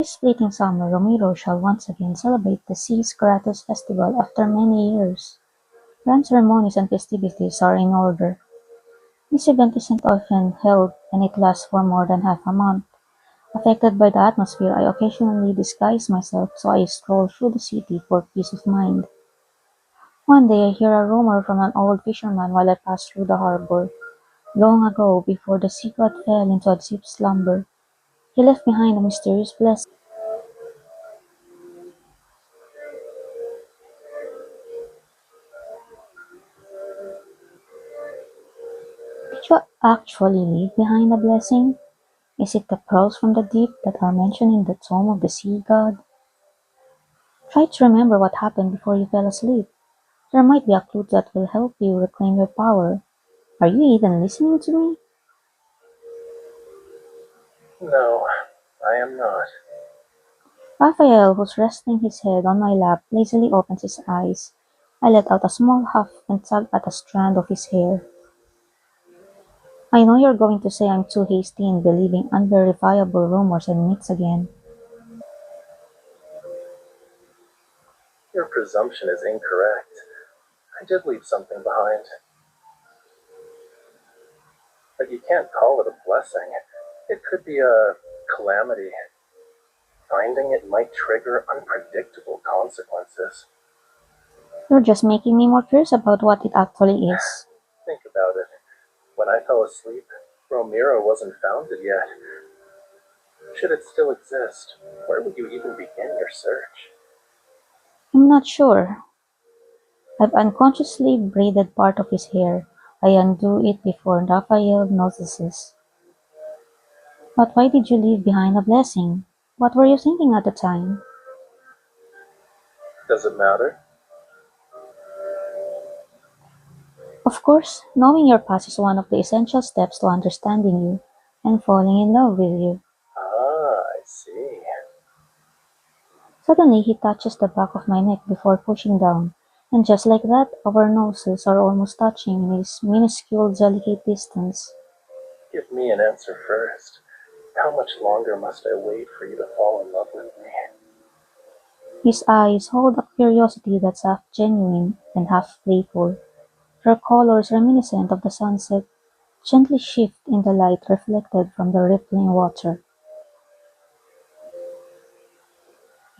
This fleeting summer, Romero shall once again celebrate the sea's gratis festival after many years. Grand ceremonies and festivities are in order. This event isn't often held and it lasts for more than half a month. Affected by the atmosphere, I occasionally disguise myself so I stroll through the city for peace of mind. One day I hear a rumor from an old fisherman while I pass through the harbor. Long ago, before the sea god fell into a deep slumber, he left behind a mysterious blessing. Did you actually leave behind a blessing? Is it the pearls from the deep that are mentioned in the tomb of the sea god? Try to remember what happened before you fell asleep. There might be a clue that will help you reclaim your power. Are you even listening to me? No, I am not. Raphael, who's resting his head on my lap, lazily opens his eyes. I let out a small huff and tug at a strand of his hair. I know you're going to say I'm too hasty in believing unverifiable rumors and myths again. Your presumption is incorrect. I did leave something behind. But you can't call it a blessing. It could be a calamity. Finding it might trigger unpredictable consequences. You're just making me more curious about what it actually is. Think about it. When I fell asleep, Romero wasn't founded yet. Should it still exist, where would you even begin your search? I'm not sure. I've unconsciously braided part of his hair. I undo it before Raphael notices. But why did you leave behind a blessing? What were you thinking at the time? Does it matter? Of course, knowing your past is one of the essential steps to understanding you and falling in love with you. Ah, I see. Suddenly he touches the back of my neck before pushing down, and just like that, our noses are almost touching in this minuscule, delicate distance. Give me an answer first. How much longer must I wait for you to fall in love with me? His eyes hold a curiosity that's half genuine and half playful. Their colors reminiscent of the sunset gently shift in the light reflected from the rippling water.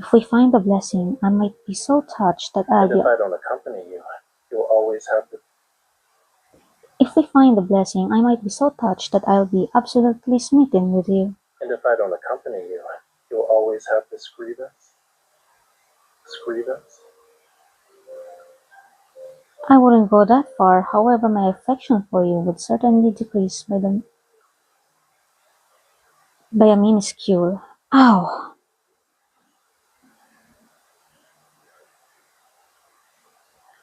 If we find the blessing, I might be so touched that I'll And be if I don't accompany you, you'll always have the. If we find the blessing, I might be so touched that I'll be absolutely smitten with you. And if I don't accompany you, you'll always have this grievance. Grievance. I wouldn't go that far, however my affection for you would certainly decrease by a minuscule. Ow!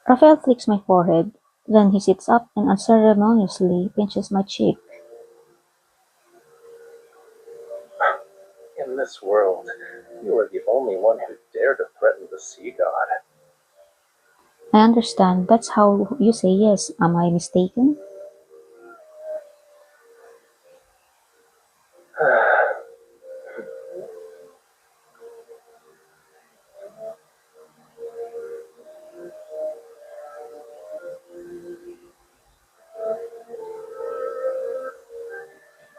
Raphael flicks my forehead, then he sits up and unceremoniously pinches my cheek. In this world, you are the only one who dare to threaten the sea god. I understand, that's how you say yes, am I mistaken?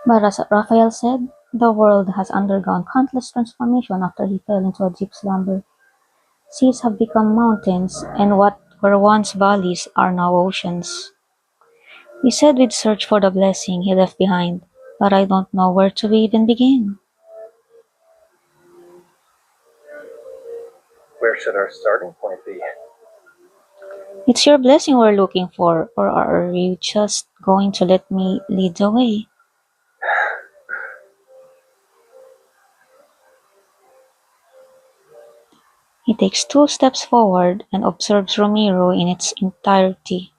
But as Raphael said, the world has undergone countless transformation after he fell into a deep slumber. Seas have become mountains, and what were once valleys are now oceans. He said we'd search for the blessing he left behind, but I don't know where to even begin. Where should our starting point be? It's your blessing we're looking for, or are you just going to let me lead the way? He takes two steps forward and observes Romero in its entirety.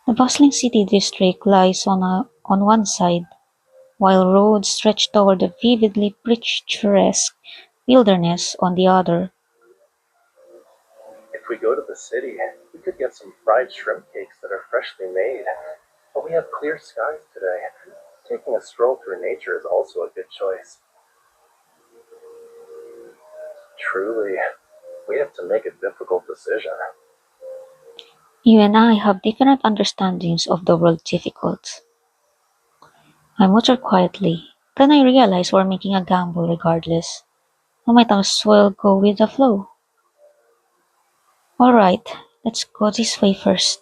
The bustling city district lies on one side, while roads stretch toward the vividly picturesque wilderness on the other. If we go to the city, we could get some fried shrimp cakes that are freshly made. But we have clear skies today. Taking a stroll through nature is also a good choice. Truly, we have to make a difficult decision. You and I have different understandings of the word difficult. I mutter quietly. Then I realize we're making a gamble regardless. I might as well go with the flow. Alright, let's go this way first.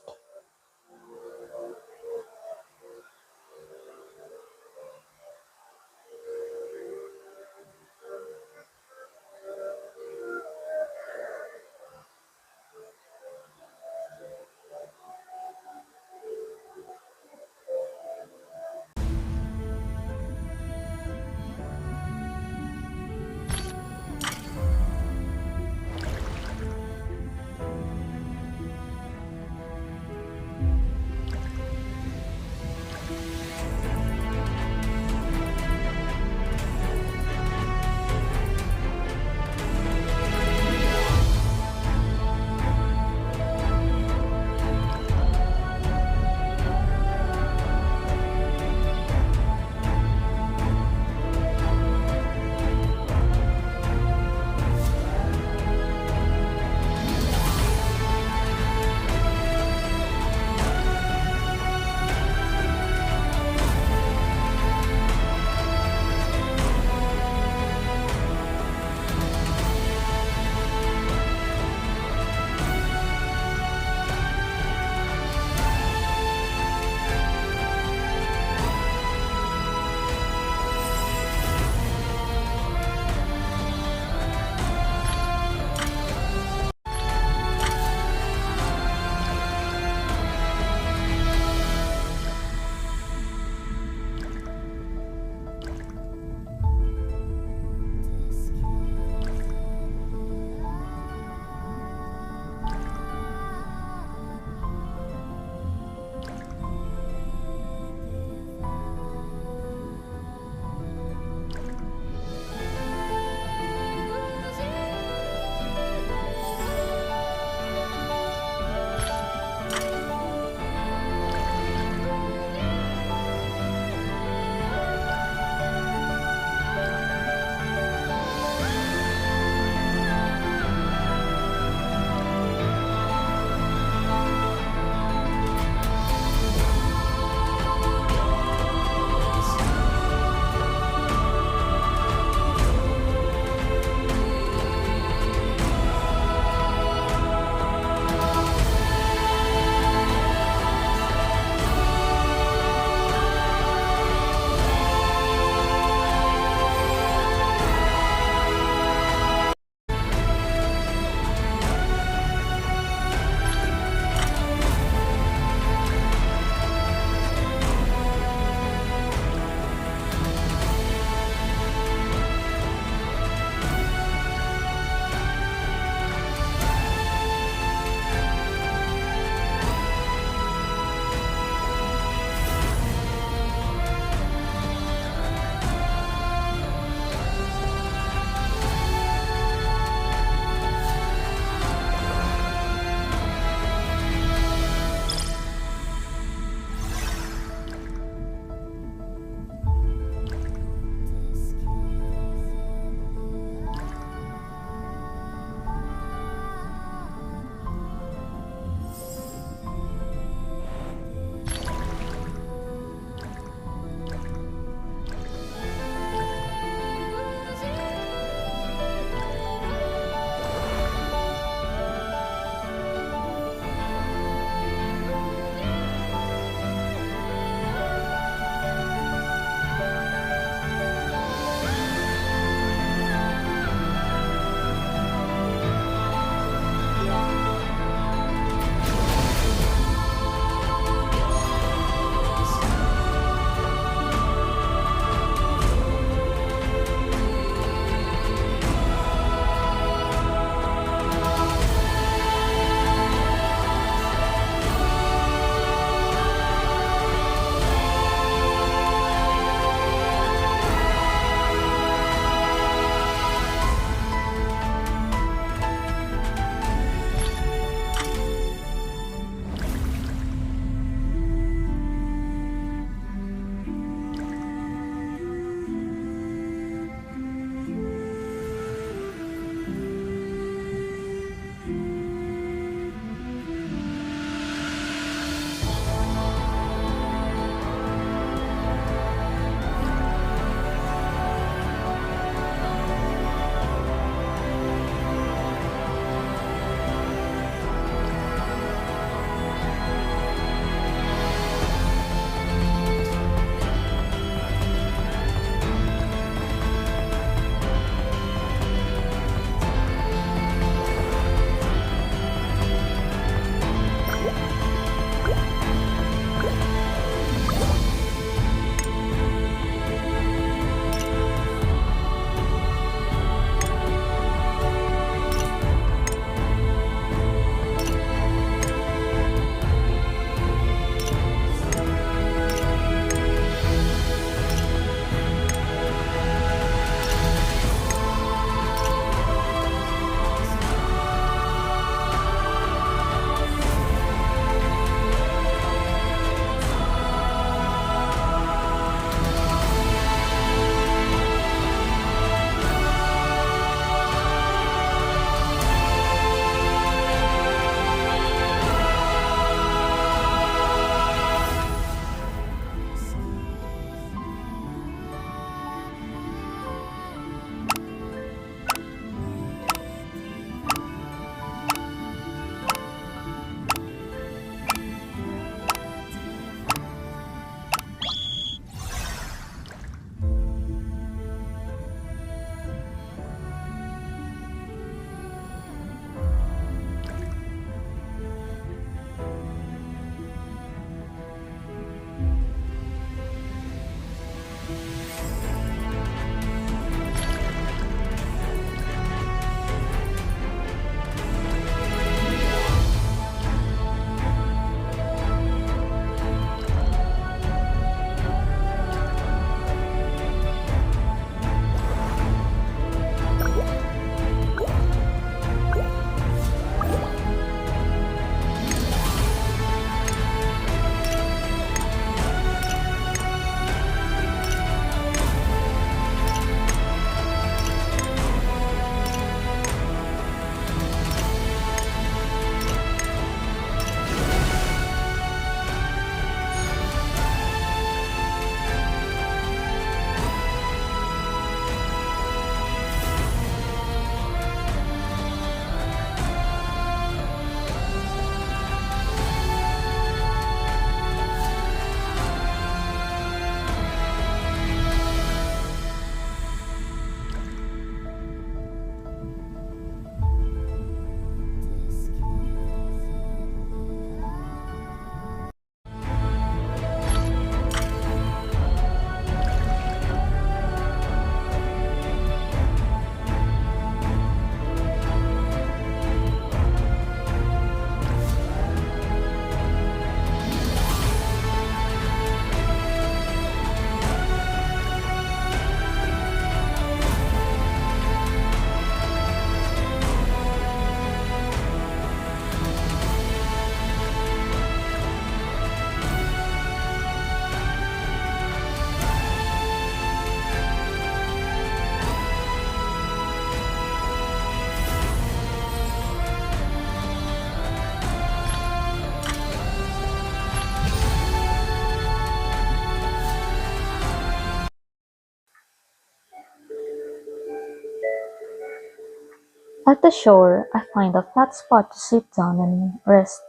At the shore, I find a flat spot to sit down and rest.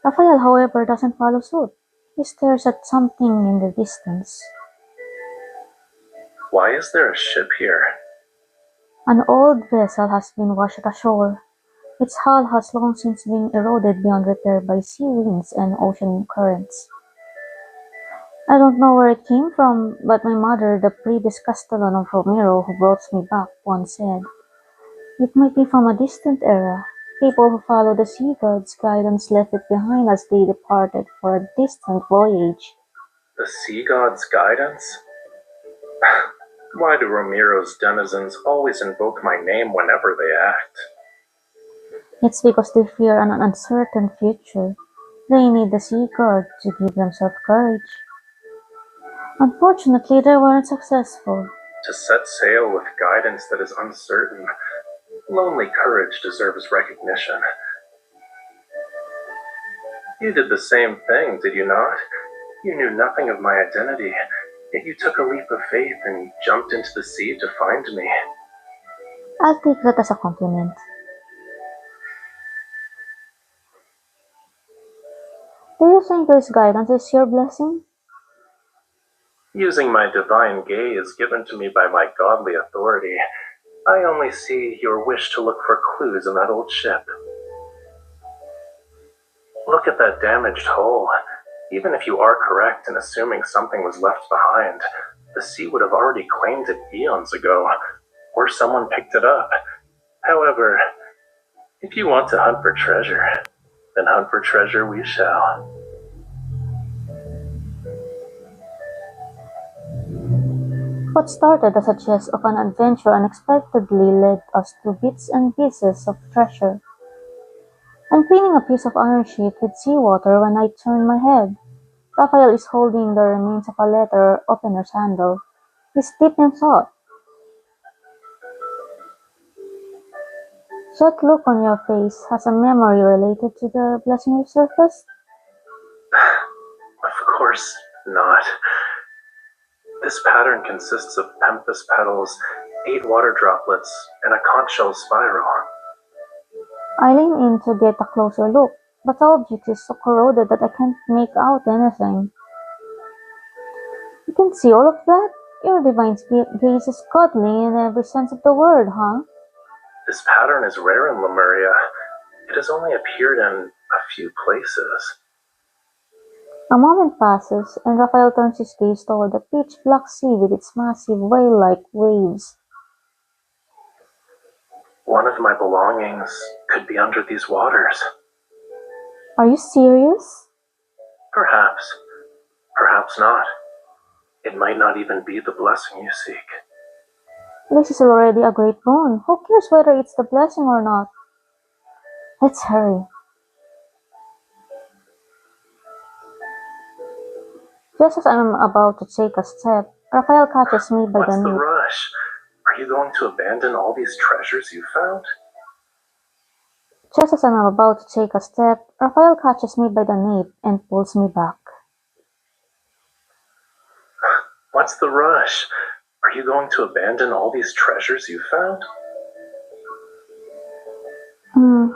Raphael, however, doesn't follow suit. He stares at something in the distance. Why is there a ship here? An old vessel has been washed ashore. Its hull has long since been eroded beyond repair by sea winds and ocean currents. I don't know where it came from, but my mother, the previous Castellan of Romero who brought me back, once said, "It might be from a distant era. People who followed the sea god's guidance left it behind as they departed for a distant voyage." The sea god's guidance? Why do Romero's denizens always invoke my name whenever they act? It's because they fear an uncertain future. They need the sea god to give themselves courage. Unfortunately, they weren't successful. To set sail with guidance that is uncertain, lonely courage deserves recognition. You did the same thing, did you not? You knew nothing of my identity, yet you took a leap of faith and jumped into the sea to find me. I'll take that as a compliment. Do you think this guidance is your blessing? Using my divine gaze given to me by my godly authority, I only see your wish to look for clues in that old ship. Look at that damaged hull. Even if you are correct in assuming something was left behind, the sea would have already claimed it eons ago, or someone picked it up. However, if you want to hunt for treasure, then hunt for treasure we shall. What started as a jest of an adventure unexpectedly led us to bits and pieces of treasure. I'm cleaning a piece of iron sheet with seawater when I turn my head. Raphael is holding the remains of a letter opener's handle. He's deep in thought. That look on your face has a memory related to the blessing you surfaced? Of course not. This pattern consists of pemphis petals, 8 water droplets, and a conch shell spiral. I lean in to get a closer look, but the object is so corroded that I can't make out anything. You can see all of that? Your divine gaze is godly in every sense of the word, huh? This pattern is rare in Lemuria. It has only appeared in a few places. A moment passes, and Raphael turns his gaze toward the pitch-black sea with its massive whale-like waves. One of my belongings could be under these waters. Are you serious? Perhaps. Perhaps not. It might not even be the blessing you seek. This is already a great boon. Who cares whether it's the blessing or not? Let's hurry. Just as I'm about to take a step, Raphael catches me by What's the the nape. rush? Are you going to abandon all these treasures you found? Just as I'm about to take a step, Raphael catches me by the nape and pulls me back. What's the rush? Are you going to abandon all these treasures you found? Hmm,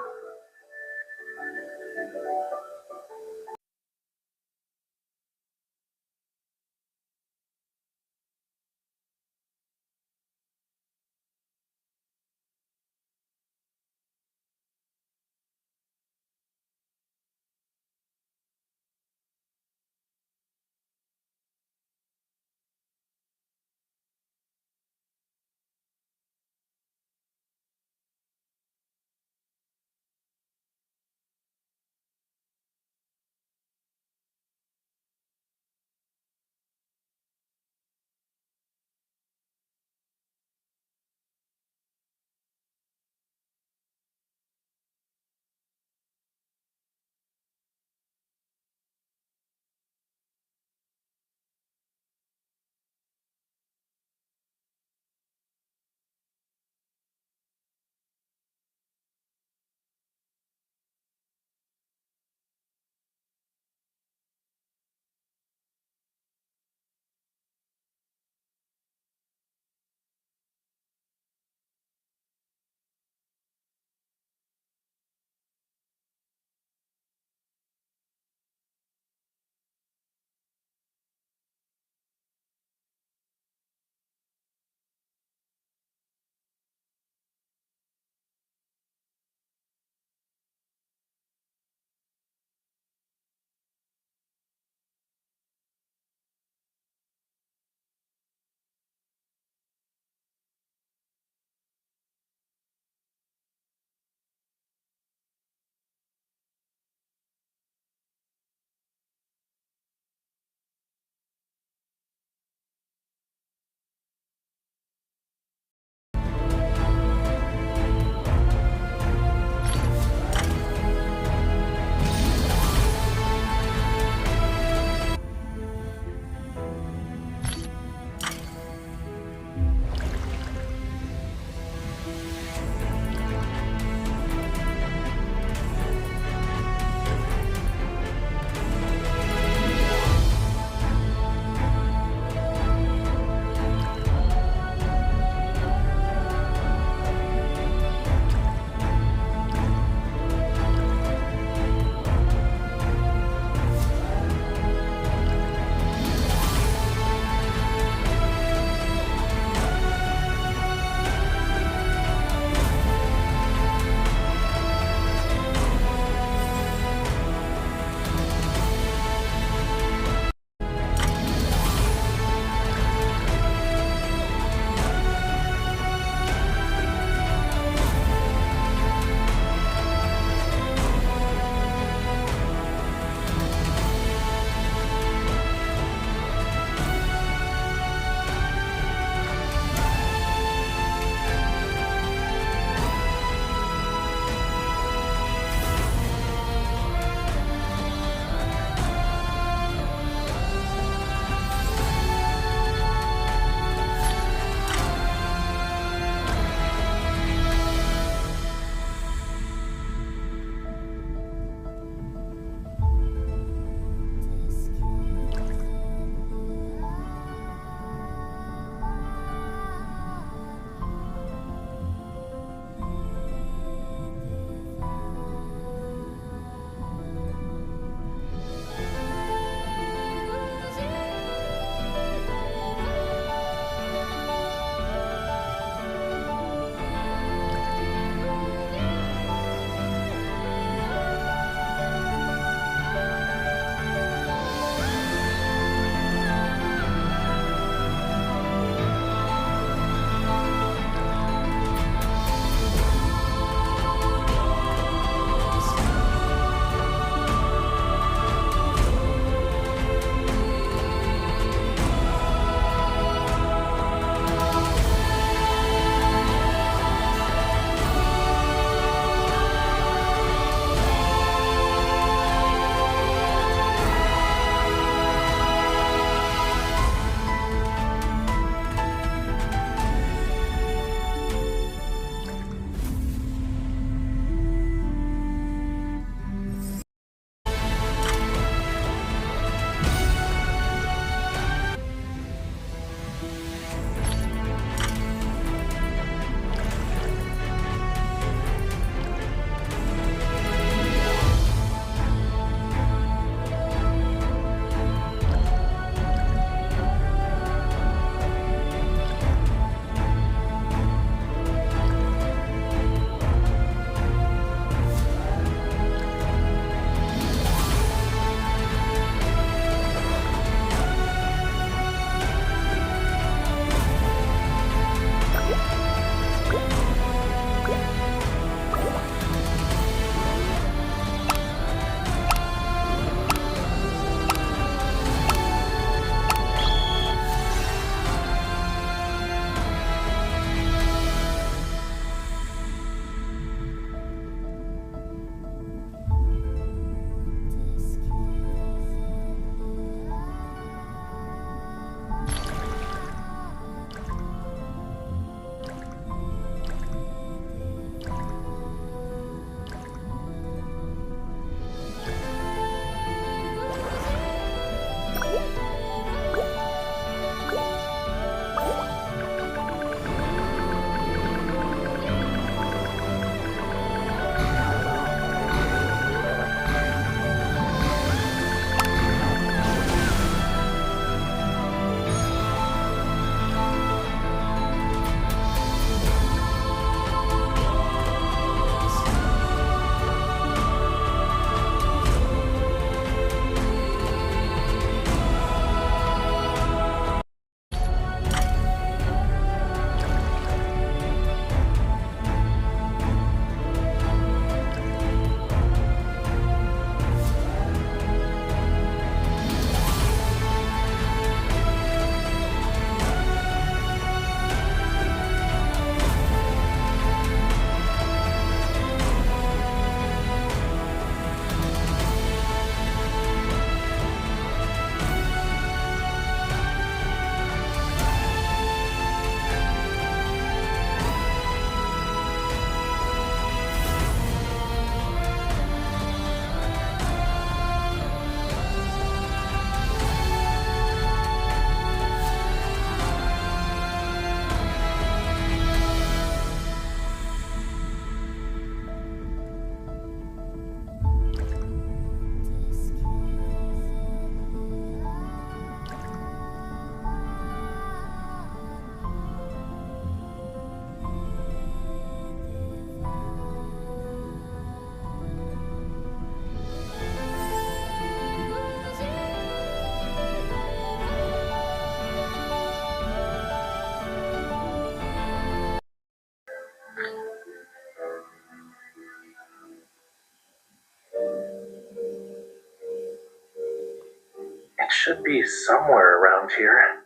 should be somewhere around here.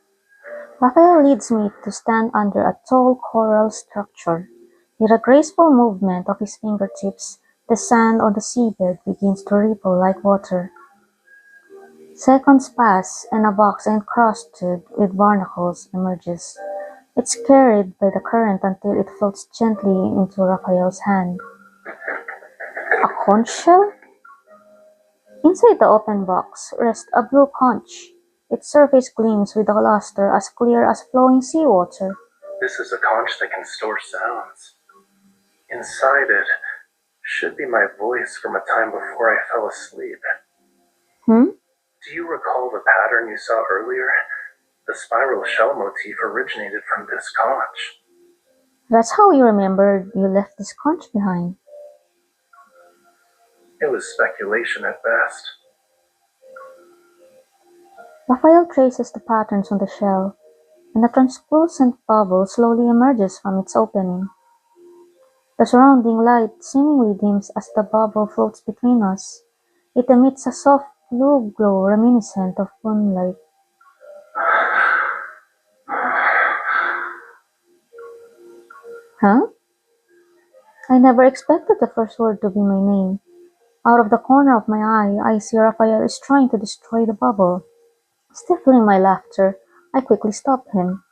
Raphael leads me to stand under a tall coral structure. With a graceful movement of his fingertips, the sand on the seabed begins to ripple like water. Seconds pass, and a box encrusted with barnacles emerges. It's carried by the current until it floats gently into Raphael's hand. A conch shell? Inside the open box rests a blue conch. Its surface gleams with a luster as clear as flowing seawater. This is a conch that can store sounds. Inside it should be my voice from a time before I fell asleep. Hmm? Do you recall the pattern you saw earlier? The spiral shell motif originated from this conch. That's how you remembered you left this conch behind. It was speculation at best. Raphael traces the patterns on the shell, and a translucent bubble slowly emerges from its opening. The surrounding light seemingly dims as the bubble floats between us. It emits a soft blue glow reminiscent of moonlight. Huh? I never expected the first word to be my name. Out of the corner of my eye, I see Raphael is trying to destroy the bubble. Stifling my laughter, I quickly stop him.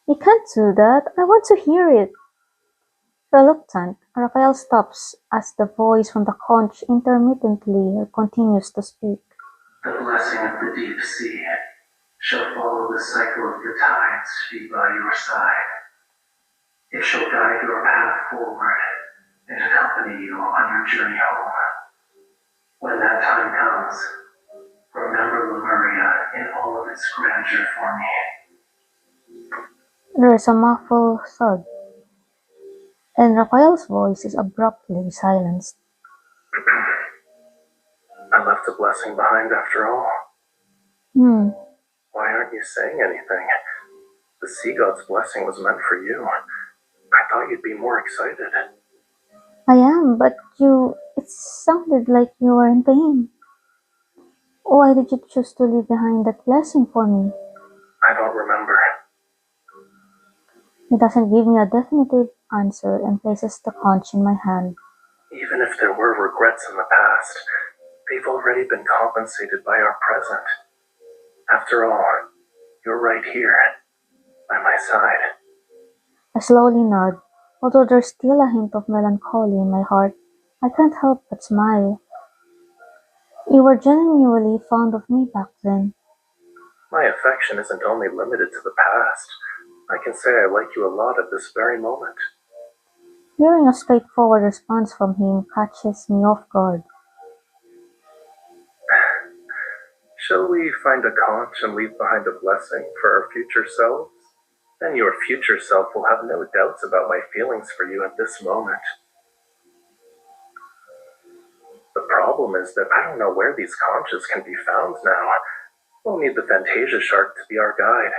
You can't do that. I want to hear it. Reluctant, Raphael stops as the voice from the conch intermittently continues to speak. The blessing of the deep sea shall follow the cycle of the tides to be by your side. It shall guide your path forward and accompany you on your journey home. When that time comes, remember Lemuria in all of its grandeur for me. There is a muffled thud, and Raphael's voice is abruptly silenced. I left a blessing behind after all. Hmm, Why aren't you saying anything? The sea god's blessing was meant for you. I thought you'd be more excited. I am, but it sounded like you were in pain. Why did you choose to leave behind that blessing for me? I don't remember. He doesn't give me a definitive answer and places the conch in my hand. Even if there were regrets in the past, they've already been compensated by our present. After all, you're right here, by my side. I slowly nod, although there's still a hint of melancholy in my heart. I can't help but smile. You were genuinely fond of me back then. My affection isn't only limited to the past. I can say I like you a lot at this very moment. Hearing a straightforward response from him catches me off guard. Shall we find a conch and leave behind a blessing for our future selves? Then your future self will have no doubts about my feelings for you at this moment. The problem is that I don't know where these conches can be found now. We'll need the Fantasia shark to be our guide.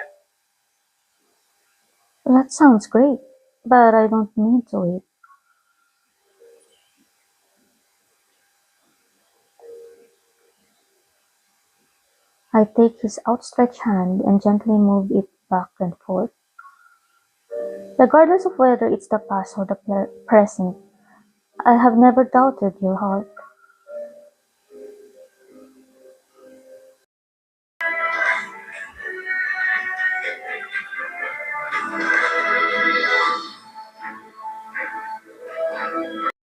That sounds great, but I don't need to wait. I take his outstretched hand and gently move it back and forth. Regardless of whether it's the past or the present, I have never doubted your heart.